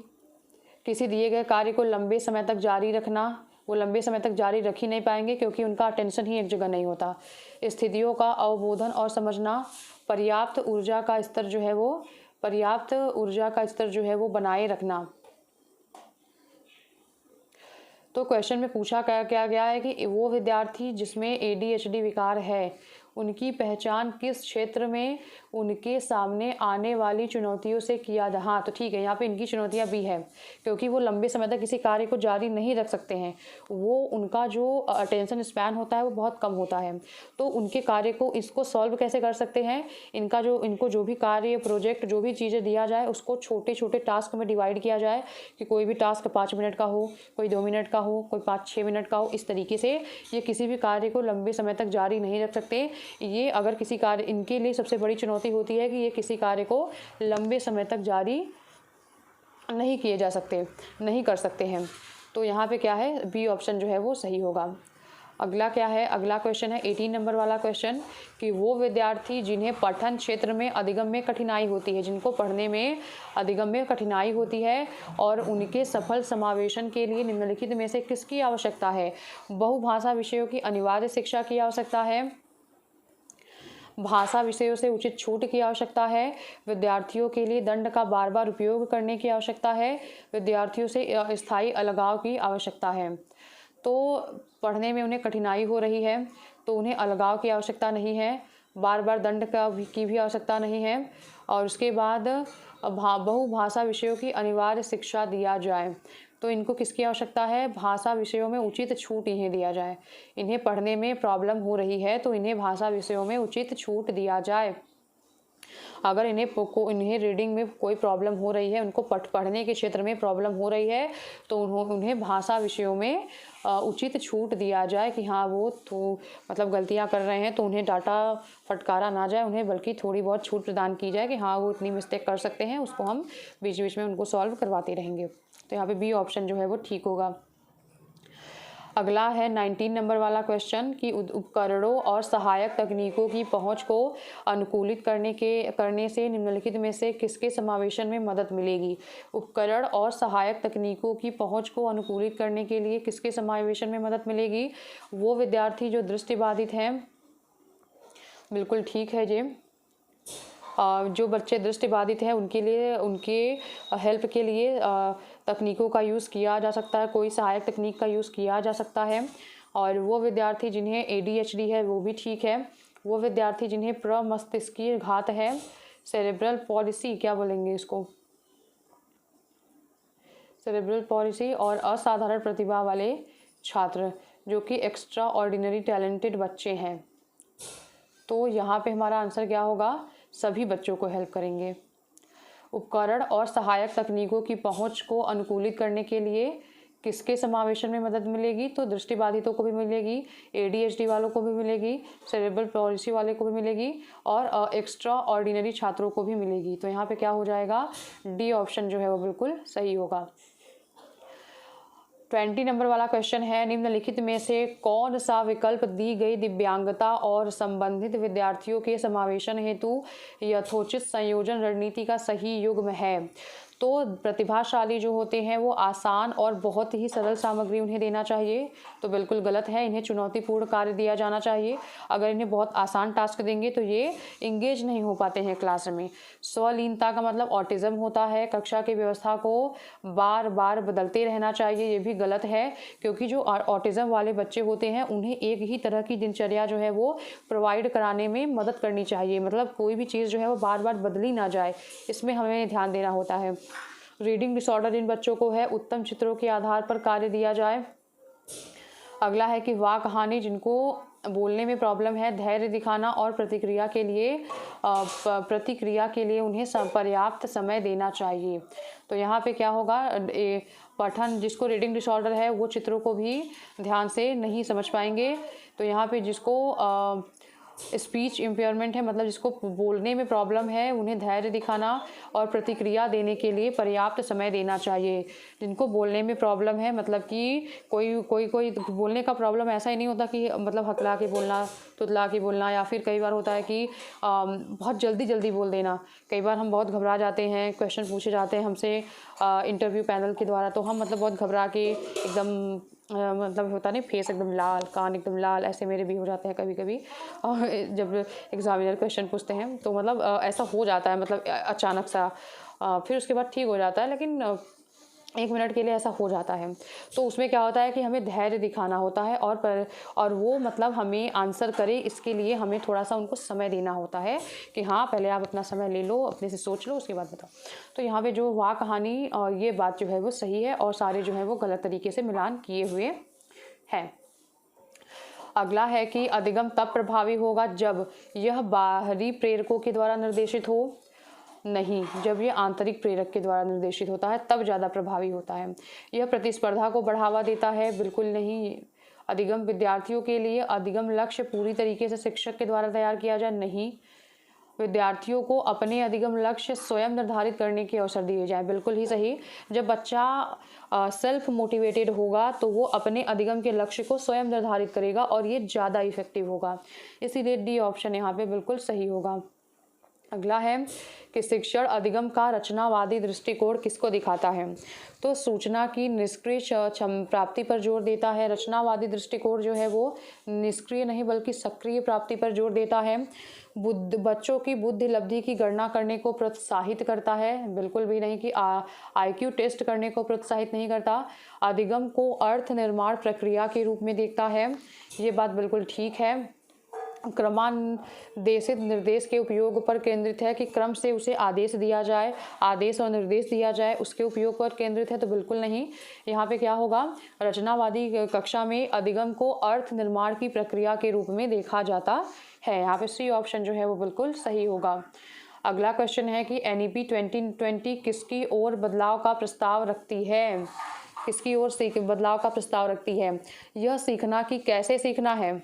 S1: किसी दिए गए कार्य को लंबे समय तक जारी रखना, वो लंबे समय तक जारी रख ही नहीं पाएंगे क्योंकि उनका अटेंशन ही एक जगह नहीं होता। स्थितियों का अवबोधन और समझना, पर्याप्त ऊर्जा का स्तर जो है वो बनाए रखना। तो क्वेश्चन में पूछा क्या गया है कि वो विद्यार्थी जिसमें ADHD विकार है उनकी पहचान किस क्षेत्र में उनके सामने आने वाली चुनौतियों से किया जा। हाँ तो ठीक है, यहाँ पे इनकी चुनौतियाँ भी है क्योंकि वो लंबे समय तक किसी कार्य को जारी नहीं रख सकते हैं, वो उनका जो अटेंशन स्पैन होता है वो बहुत कम होता है। तो उनके कार्य को इसको सॉल्व कैसे कर सकते हैं, इनको जो भी कार्य प्रोजेक्ट जो भी चीज़ें दिया जाए उसको छोटे छोटे टास्क में डिवाइड किया जाए कि कोई भी टास्क 5 मिनट का हो, कोई 2 मिनट का हो, कोई 5-6 मिनट का हो। इस तरीके से ये किसी भी कार्य को लंबे समय तक जारी नहीं रख सकते। ये अगर किसी कार्य, इनके लिए सबसे बड़ी चुनौती होती है कि ये किसी कार्य को लंबे समय तक जारी नहीं कर सकते हैं। तो यहाँ पे क्या है, बी ऑप्शन जो है वो सही होगा। अगला क्या है, अगला क्वेश्चन है 18 नंबर वाला क्वेश्चन कि वो विद्यार्थी जिन्हें पठन क्षेत्र में अधिगम में कठिनाई होती है, जिनको पढ़ने में अधिगम में कठिनाई होती है और उनके सफल समावेशन के लिए निम्नलिखित में से किसकी आवश्यकता है? बहुभाषा विषयों की अनिवार्य शिक्षा की आवश्यकता है, भाषा विषयों से उचित छूट की आवश्यकता है, विद्यार्थियों के लिए दंड का बार बार उपयोग करने की आवश्यकता है, विद्यार्थियों से स्थायी अलगाव की आवश्यकता है। तो पढ़ने में उन्हें कठिनाई हो रही है तो उन्हें अलगाव की आवश्यकता नहीं है, बार बार दंड की भी आवश्यकता नहीं है। और उसके बाद बहुभाषा विषयों की अनिवार्य शिक्षा दिया जाए। तो इनको किसकी आवश्यकता है? भाषा विषयों में उचित छूट इन्हें दिया जाए। इन्हें पढ़ने में प्रॉब्लम हो रही है तो इन्हें भाषा विषयों में उचित छूट दिया जाए। अगर इन्हें रीडिंग में कोई प्रॉब्लम हो रही है, उनको पढ़ने के क्षेत्र में प्रॉब्लम हो रही है तो उन्हें भाषा विषयों में उचित छूट दिया जाए कि हाँ वो तो मतलब गलतियाँ कर रहे हैं तो उन्हें डांटा फटकारा ना जाए, उन्हें बल्कि थोड़ी बहुत छूट प्रदान की जाए कि हाँ वो इतनी मिस्टेक कर सकते हैं, उसको हम बीच बीच में उनको सॉल्व करवाते रहेंगे। तो यहाँ पे बी ऑप्शन जो है वो ठीक होगा। अगला है 19 नंबर वाला क्वेश्चन कि उपकरणों और सहायक तकनीकों की पहुंच को अनुकूलित करने से निम्नलिखित में से किसके समावेशन में मदद मिलेगी? उपकरण और सहायक तकनीकों की पहुंच को अनुकूलित करने के लिए किसके समावेशन में मदद मिलेगी? वो विद्यार्थी जो दृष्टिबाधित हैं, बिल्कुल ठीक है जी। जो बच्चे दृष्टिबाधित हैं उनके लिए, उनके हेल्प के लिए तकनीकों का यूज़ किया जा सकता है, कोई सहायक तकनीक का यूज़ किया जा सकता है। और वो विद्यार्थी जिन्हें ADHD है वो भी ठीक है। वो विद्यार्थी जिन्हें प्रमस्तिष्कीय घात है, सेरेब्रल पॉलिसी क्या बोलेंगे इसको, सेरेब्रल पॉलिसी, और असाधारण प्रतिभा वाले छात्र जो कि एक्स्ट्रा ऑर्डिनरी टैलेंटेड बच्चे हैं। तो यहाँ पे हमारा आंसर क्या होगा? सभी बच्चों को हेल्प करेंगे। उपकरण और सहायक तकनीकों की पहुंच को अनुकूलित करने के लिए किसके समावेशन में मदद मिलेगी? तो दृष्टिबाधितों को भी मिलेगी, ADHD वालों को भी मिलेगी, सेरेब्रल पॉलिसी वाले को भी मिलेगी और एक्स्ट्रा ऑर्डिनरी छात्रों को भी मिलेगी। तो यहाँ पे क्या हो जाएगा? डी ऑप्शन जो है वो बिल्कुल सही होगा। 20 नंबर वाला क्वेश्चन है, निम्नलिखित में से कौन सा विकल्प दी गई दिव्यांगता और संबंधित विद्यार्थियों के समावेशन हेतु यथोचित संयोजन रणनीति का सही युग्म है? तो प्रतिभाशाली जो होते हैं वो आसान और बहुत ही सरल सामग्री उन्हें देना चाहिए, तो बिल्कुल गलत है। इन्हें चुनौतीपूर्ण कार्य दिया जाना चाहिए। अगर इन्हें बहुत आसान टास्क देंगे तो ये इंगेज नहीं हो पाते हैं क्लास में। स्वलीनता का मतलब ऑटिज्म होता है। कक्षा की व्यवस्था को बार बार बदलते रहना चाहिए, ये भी गलत है, क्योंकि जो ऑटिज्म वाले बच्चे होते हैं उन्हें एक ही तरह की दिनचर्या जो है वो प्रोवाइड कराने में मदद करनी चाहिए। मतलब कोई भी चीज़ जो है वो बार बार बदली ना जाए, इसमें हमें ध्यान देना होता है। रीडिंग डिसऑर्डर इन बच्चों को है, उत्तम चित्रों के आधार पर कार्य दिया जाए। अगला है कि वाह कहानी जिनको बोलने में प्रॉब्लम है, धैर्य दिखाना और प्रतिक्रिया के लिए उन्हें पर्याप्त समय देना चाहिए। तो यहाँ पे क्या होगा? पठन, जिसको रीडिंग डिसऑर्डर है वो चित्रों को भी ध्यान से नहीं समझ पाएंगे। तो यहाँ पे जिसको स्पीच इम्पेयरमेंट है, मतलब जिसको बोलने में प्रॉब्लम है, उन्हें धैर्य दिखाना और प्रतिक्रिया देने के लिए पर्याप्त समय देना चाहिए। जिनको बोलने में प्रॉब्लम है, मतलब कि कोई बोलने का प्रॉब्लम ऐसा ही नहीं होता कि मतलब हकला के बोलना, तुतला के बोलना, या फिर कई बार होता है कि बहुत जल्दी बोल देना। कई बार हम बहुत घबरा जाते हैं, क्वेश्चन पूछे जाते हैं हमसे इंटरव्यू पैनल के द्वारा, तो हम मतलब बहुत घबरा के एकदम मतलब होता नहीं, फेस एकदम लाल, कान एकदम लाल, ऐसे मेरे भी हो जाते हैं कभी कभी। और जब एग्जामिनर क्वेश्चन पूछते हैं तो मतलब ऐसा हो जाता है, मतलब अचानक सा, फिर उसके बाद ठीक हो जाता है, लेकिन 1 मिनट के लिए ऐसा हो जाता है। तो उसमें क्या होता है कि हमें धैर्य दिखाना होता है और वो मतलब हमें आंसर करे, इसके लिए हमें थोड़ा सा उनको समय देना होता है कि हाँ पहले आप अपना समय ले लो, अपने से सोच लो, उसके बाद बताओ। तो यहाँ पे जो वाह कहानी और ये बात जो है वो सही है और सारे जो है वो गलत तरीके से मिलान किए हुए हैं। अगला है कि अधिगम तब प्रभावी होगा जब यह बाहरी प्रेरकों के द्वारा निर्देशित हो। नहीं, जब ये आंतरिक प्रेरक के द्वारा निर्देशित होता है तब ज़्यादा प्रभावी होता है। यह प्रतिस्पर्धा को बढ़ावा देता है, बिल्कुल नहीं। अधिगम विद्यार्थियों के लिए अधिगम लक्ष्य पूरी तरीके से शिक्षक के द्वारा तैयार किया जाए, नहीं। विद्यार्थियों को अपने अधिगम लक्ष्य स्वयं निर्धारित करने के अवसर दिए जाए, बिल्कुल ही सही। जब बच्चा सेल्फ मोटिवेटेड होगा तो वो अपने अधिगम के लक्ष्य को स्वयं निर्धारित करेगा और ये ज़्यादा इफेक्टिव होगा, इसीलिए डी ऑप्शन यहाँ पे बिल्कुल सही होगा। अगला है कि शिक्षण अधिगम का रचनावादी दृष्टिकोण किसको दिखाता है? तो सूचना की निष्क्रिय प्राप्ति पर जोर देता है। रचनावादी दृष्टिकोण जो है वो निष्क्रिय नहीं बल्कि सक्रिय प्राप्ति पर जोर देता है। बच्चों की बुद्धि लब्धि की गणना करने को प्रोत्साहित करता है, बिल्कुल भी नहीं कि IQ टेस्ट करने को प्रोत्साहित नहीं करता। अधिगम को अर्थ निर्माण प्रक्रिया के रूप में देखता है, ये बात बिल्कुल ठीक है। क्रमादेशित निर्देश के उपयोग पर केंद्रित है कि क्रम से उसे आदेश दिया जाए, आदेश और निर्देश दिया जाए, उसके उपयोग पर केंद्रित है, तो बिल्कुल नहीं। यहाँ पे क्या होगा, रचनावादी कक्षा में अधिगम को अर्थ निर्माण की प्रक्रिया के रूप में देखा जाता है। यहाँ पे सी ऑप्शन जो है वो बिल्कुल सही होगा। अगला क्वेश्चन है कि NEP 2020 किसकी ओर बदलाव का प्रस्ताव रखती है? किसकी ओर बदलाव का प्रस्ताव रखती है? यह सीखना कि कैसे सीखना है,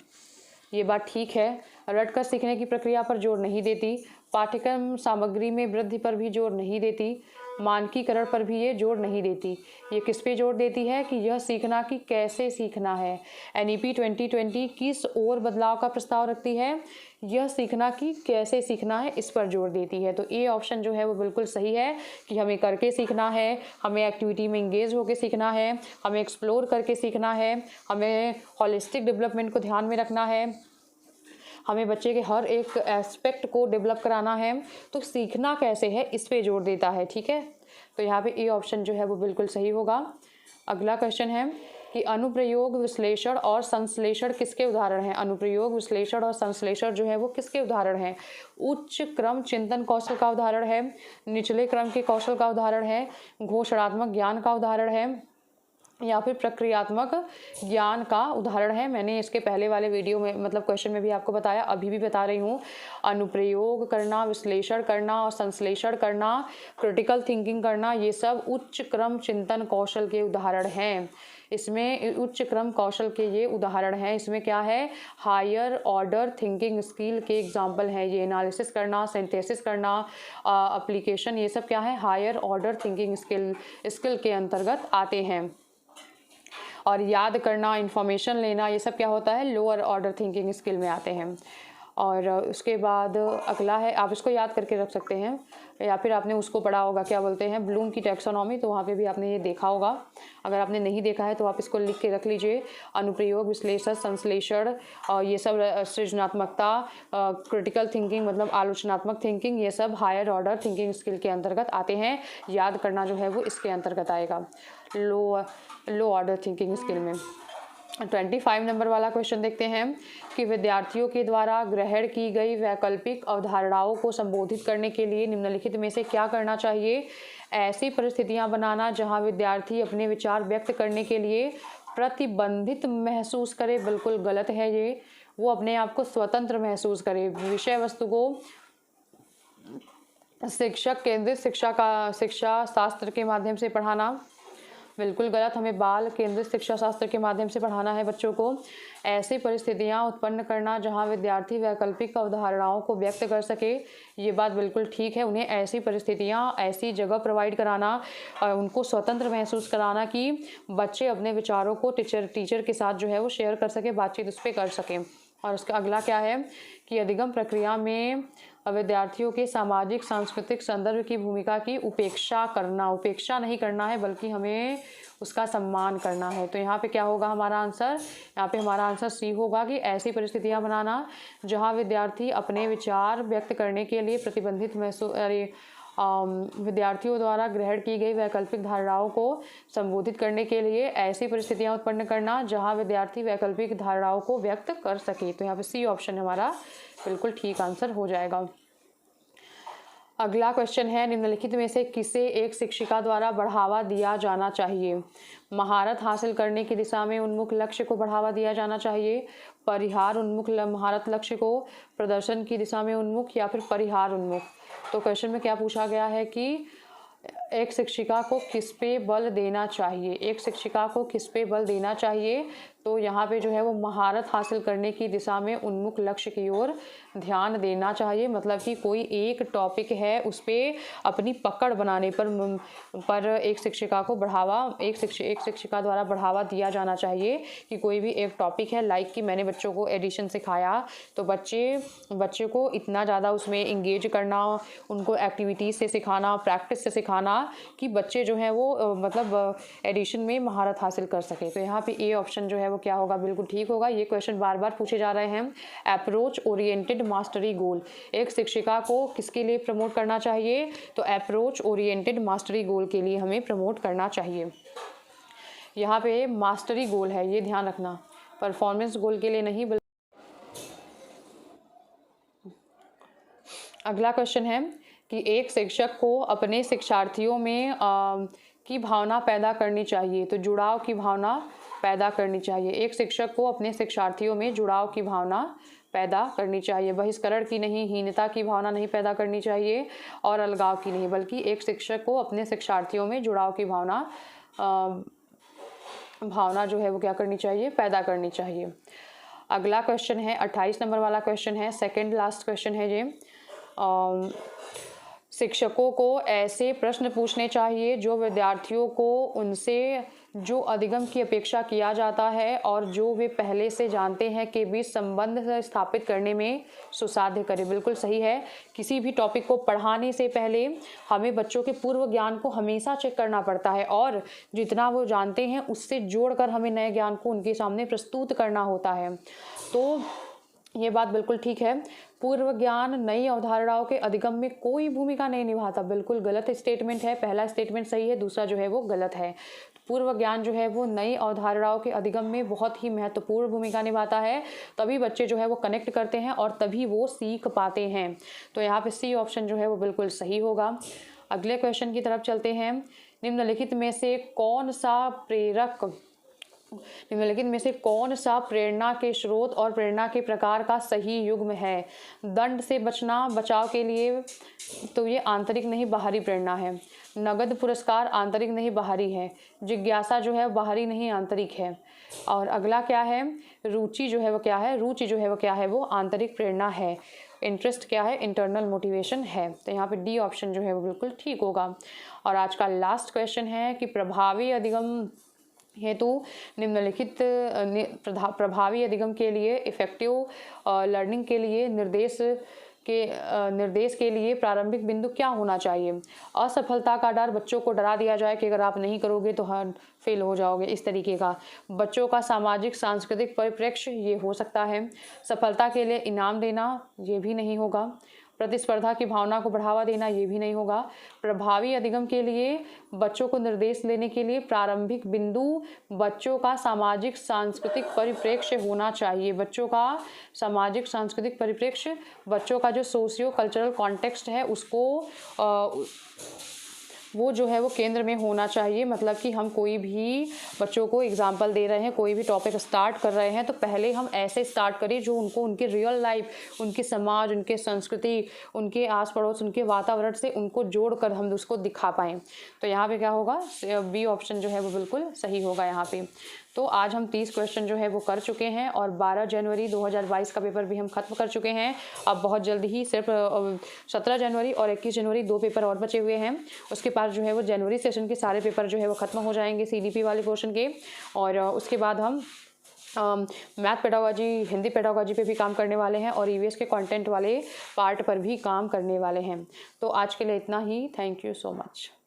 S1: ये बात ठीक है। रटकर सीखने की प्रक्रिया पर जोर नहीं देती। पाठ्यक्रम सामग्री में वृद्धि पर भी जोर नहीं देती। मानकीकरण पर भी ये जोर नहीं देती। ये किस पे जोर देती है कि यह सीखना कि कैसे सीखना है। NEP 2020 किस ओर बदलाव का प्रस्ताव रखती है? यह सीखना कि कैसे सीखना है, इस पर जोर देती है। तो ए ऑप्शन जो है वो बिल्कुल सही है कि हमें करके सीखना है, हमें एक्टिविटी में इंगेज होकर सीखना है, हमें एक्सप्लोर करके सीखना है, हमें होलिस्टिक डेवलपमेंट को ध्यान में रखना है, हमें बच्चे के हर एक एस्पेक्ट को डेवलप कराना है। तो सीखना कैसे है, इस पे जोर देता है। ठीक है, तो यहाँ पे ए ऑप्शन जो है वो बिल्कुल सही होगा। अगला क्वेश्चन है कि अनुप्रयोग विश्लेषण और संश्लेषण किसके उदाहरण हैं? अनुप्रयोग विश्लेषण और संश्लेषण जो है वो किसके उदाहरण हैं? उच्च क्रम चिंतन कौशल का उदाहरण है, निचले क्रम के कौशल का उदाहरण है, घोषणात्मक ज्ञान का उदाहरण है, या फिर प्रक्रियात्मक ज्ञान का उदाहरण है। मैंने इसके पहले वाले वीडियो में मतलब क्वेश्चन में भी आपको बताया, अभी भी बता रही हूँ। अनुप्रयोग करना, विश्लेषण करना और संश्लेषण करना, क्रिटिकल थिंकिंग करना, ये सब उच्च क्रम चिंतन कौशल के उदाहरण हैं। इसमें उच्च क्रम कौशल के ये उदाहरण हैं। इसमें क्या है, हायर ऑर्डर थिंकिंग स्किल के एग्जाम्पल हैं। ये एनालिसिस करना, सिंथेसिस करना, एप्लीकेशन, ये सब क्या है, हायर ऑर्डर थिंकिंग स्किल के अंतर्गत आते हैं। और याद करना, इंफॉर्मेशन लेना, ये सब क्या होता है, लोअर ऑर्डर थिंकिंग स्किल में आते हैं। और उसके बाद अगला है, आप इसको याद करके रख सकते हैं, या फिर आपने उसको पढ़ा होगा, क्या बोलते हैं, ब्लूम की टैक्सोनॉमी, तो वहाँ पे भी आपने ये देखा होगा। अगर आपने नहीं देखा है तो आप इसको लिख के रख लीजिए। अनुप्रयोग, विश्लेषण, संश्लेषण, ये सब सृजनात्मकता, क्रिटिकल थिंकिंग मतलब आलोचनात्मक थिंकिंग, ये सब हायर ऑर्डर थिंकिंग स्किल के अंतर्गत आते हैं। याद करना जो है वो इसके अंतर्गत आएगा, लो ऑर्डर थिंकिंग स्किल में। 25 नंबर वाला क्वेश्चन देखते हैं कि विद्यार्थियों के द्वारा ग्रहण की गई वैकल्पिक अवधारणाओं को संबोधित करने के लिए निम्नलिखित में से क्या करना चाहिए? ऐसी परिस्थितियां बनाना जहां विद्यार्थी अपने विचार व्यक्त करने के लिए प्रतिबंधित महसूस करे, बिल्कुल गलत है ये। वो अपने आप को स्वतंत्र महसूस करे। विषय वस्तु को शिक्षक केंद्रित शिक्षा शास्त्र के माध्यम से पढ़ाना, बिल्कुल गलत। हमें बाल केंद्रित शिक्षा शास्त्र के माध्यम से पढ़ाना है बच्चों को। ऐसी परिस्थितियां उत्पन्न करना जहां विद्यार्थी वैकल्पिक अवधारणाओं को व्यक्त कर सके, ये बात बिल्कुल ठीक है। उन्हें ऐसी परिस्थितियां, ऐसी जगह प्रोवाइड कराना, उनको स्वतंत्र महसूस कराना कि बच्चे अपने विचारों को टीचर के साथ जो है वो शेयर कर सके, बातचीत उस पर कर सकें। और उसका अगला क्या है कि अधिगम प्रक्रिया में विद्यार्थियों के सामाजिक सांस्कृतिक संदर्भ की भूमिका की उपेक्षा करना, उपेक्षा नहीं करना है बल्कि हमें उसका सम्मान करना है। तो यहाँ पे क्या होगा हमारा आंसर, यहाँ पे हमारा आंसर सी होगा कि ऐसी परिस्थितियाँ बनाना जहाँ विद्यार्थी अपने विचार व्यक्त करने के लिए प्रतिबंधित विद्यार्थियों द्वारा ग्रहण की गई वैकल्पिक धारणाओं को संबोधित करने के लिए ऐसी परिस्थितियां उत्पन्न करना जहां विद्यार्थी वैकल्पिक धारणाओं को व्यक्त कर सके। तो यहाँ पे सी ऑप्शन हमारा बिल्कुल ठीक आंसर हो जाएगा। अगला क्वेश्चन है, निम्नलिखित में से किसे एक शिक्षिका द्वारा बढ़ावा दिया जाना चाहिए? महारत हासिल करने की दिशा में उन्मुख लक्ष्य को बढ़ावा दिया जाना चाहिए, परिहार उन्मुख महारत लक्ष्य को, प्रदर्शन की दिशा में उन्मुख, या फिर परिहार उन्मुख। तो क्वेश्चन में क्या पूछा गया है कि एक शिक्षिका को किस पे बल देना चाहिए, एक शिक्षिका को किस पे बल देना चाहिए? तो यहाँ पे जो है वो महारत हासिल करने की दिशा में उन्मुख लक्ष्य की ओर ध्यान देना चाहिए। मतलब कि कोई एक टॉपिक है उस पर अपनी पकड़ बनाने पर एक शिक्षिका को एक शिक्षिका द्वारा बढ़ावा दिया जाना चाहिए कि कोई भी एक टॉपिक है, लाइक कि मैंने बच्चों को एडिशन सिखाया तो बच्चे को इतना ज़्यादा उसमें इंगेज करना, उनको एक्टिविटीज़ से सिखाना, प्रैक्टिस से सिखाना कि बच्चे जो हैं वो मतलब एडिशन में महारत हासिल कर सके। तो यहाँ पे ए ऑप्शन जो है वो क्या होगा, बिल्कुल ठीक होगा। ये क्वेश्चन बार बार पूछे जा रहे हैं। अप्रोच ओरिएंटेड मास्टरी गोल, एक शिक्षिका को किसके लिए प्रमोट करना चाहिए, तो अप्रोच ओरिएंटेड मास्टरी गोल के लिए हमें प्रमोट करना चाहिए। यहाँ पे मास्टरी गोल है, ये ध्यान रखना, परफॉर्मेंस गोल के लिए नहीं। अगला क्वेश्चन है कि एक शिक्षक को अपने शिक्षार्थियों में की भावना पैदा करनी चाहिए, तो जुड़ाव की भावना पैदा करनी चाहिए। एक शिक्षक को अपने शिक्षार्थियों में जुड़ाव की भावना पैदा करनी चाहिए, बहिष्करण की नहीं, हीनता की भावना नहीं पैदा करनी चाहिए और अलगाव की नहीं, बल्कि एक शिक्षक को अपने शिक्षार्थियों में जुड़ाव की भावना जो है वो क्या करनी चाहिए, पैदा करनी चाहिए। अगला क्वेश्चन है 28 नंबर वाला क्वेश्चन है, सेकंड लास्ट क्वेश्चन है ये। शिक्षकों को ऐसे प्रश्न पूछने चाहिए जो विद्यार्थियों को उनसे जो अधिगम की अपेक्षा किया जाता है और जो वे पहले से जानते हैं के बीच संबंध स्थापित करने में सुसाध्य करे। बिल्कुल सही है। किसी भी टॉपिक को पढ़ाने से पहले हमें बच्चों के पूर्व ज्ञान को हमेशा चेक करना पड़ता है और जितना वो जानते हैं उससे जोड़कर हमें नए ज्ञान को उनके सामने प्रस्तुत करना होता है। तो ये बात बिल्कुल ठीक है। पूर्व ज्ञान नई अवधारणाओं के अधिगम में कोई भूमिका नहीं निभाता, बिल्कुल गलत स्टेटमेंट है। पहला स्टेटमेंट सही है, दूसरा जो है वो गलत है। पूर्व ज्ञान जो है वो नई अवधारणाओं के अधिगम में बहुत ही महत्वपूर्ण भूमिका निभाता है, तभी बच्चे जो है वो कनेक्ट करते हैं और तभी वो सीख पाते हैं। तो यहाँ पे सी ऑप्शन जो है वो बिल्कुल सही होगा। अगले क्वेश्चन की तरफ चलते हैं। निम्नलिखित में से कौन सा प्रेरणा के स्रोत और प्रेरणा के प्रकार का सही युग्म है। दंड से बचाव के लिए, तो ये आंतरिक नहीं बाहरी प्रेरणा है। नगद पुरस्कार आंतरिक नहीं बाहरी है। जिज्ञासा जो है बाहरी नहीं आंतरिक है। और अगला क्या है, रुचि जो है वो क्या है, वो आंतरिक प्रेरणा है। इंटरेस्ट क्या है, इंटरनल मोटिवेशन है। तो यहाँ पे डी ऑप्शन जो है वो बिल्कुल ठीक होगा। और आज का लास्ट क्वेश्चन है कि प्रभावी अधिगम हेतु निम्नलिखित प्रभावी अधिगम के लिए, इफेक्टिव लर्निंग के लिए निर्देश के लिए प्रारंभिक बिंदु क्या होना चाहिए। असफलता का डर, बच्चों को डरा दिया जाए कि अगर आप नहीं करोगे तो फेल हो जाओगे, इस तरीके का। बच्चों का सामाजिक सांस्कृतिक परिप्रेक्ष्य, ये हो सकता है। सफलता के लिए इनाम देना, ये भी नहीं होगा। प्रतिस्पर्धा की भावना को बढ़ावा देना, ये भी नहीं होगा। प्रभावी अधिगम के लिए बच्चों को निर्देश लेने के लिए प्रारंभिक बिंदु बच्चों का सामाजिक सांस्कृतिक परिप्रेक्ष्य होना चाहिए। बच्चों का सामाजिक सांस्कृतिक परिप्रेक्ष्य, बच्चों का जो सोशियो कल्चरल कॉन्टेक्स्ट है उसको वो जो है वो केंद्र में होना चाहिए। मतलब कि हम कोई भी बच्चों को एग्जाम्पल दे रहे हैं, कोई भी टॉपिक स्टार्ट कर रहे हैं, तो पहले हम ऐसे स्टार्ट करें जो उनको उनके रियल लाइफ, उनके समाज, उनके संस्कृति, उनके आस पड़ोस, उनके वातावरण से उनको जोड़कर हम उसको दिखा पाएँ। तो यहाँ पे क्या होगा, बी ऑप्शन जो है वो बिल्कुल सही होगा यहाँ पे। तो आज हम 30 क्वेश्चन जो है वो कर चुके हैं और 12 जनवरी 2022 का पेपर भी हम खत्म कर चुके हैं। अब बहुत जल्द ही सिर्फ 17 जनवरी और 21 जनवरी 2 पेपर और बचे हुए हैं। उसके बाद जो है वो जनवरी सेशन के सारे पेपर जो है वो खत्म हो जाएंगे CDP वाले पोर्शन के। और उसके बाद हम मैथ पेडागोजी, हिंदी पेडागोजी पे भी काम करने वाले हैं और EVS के कंटेंट वाले पार्ट पर भी काम करने वाले हैं। तो आज के लिए इतना ही। Thank you so much.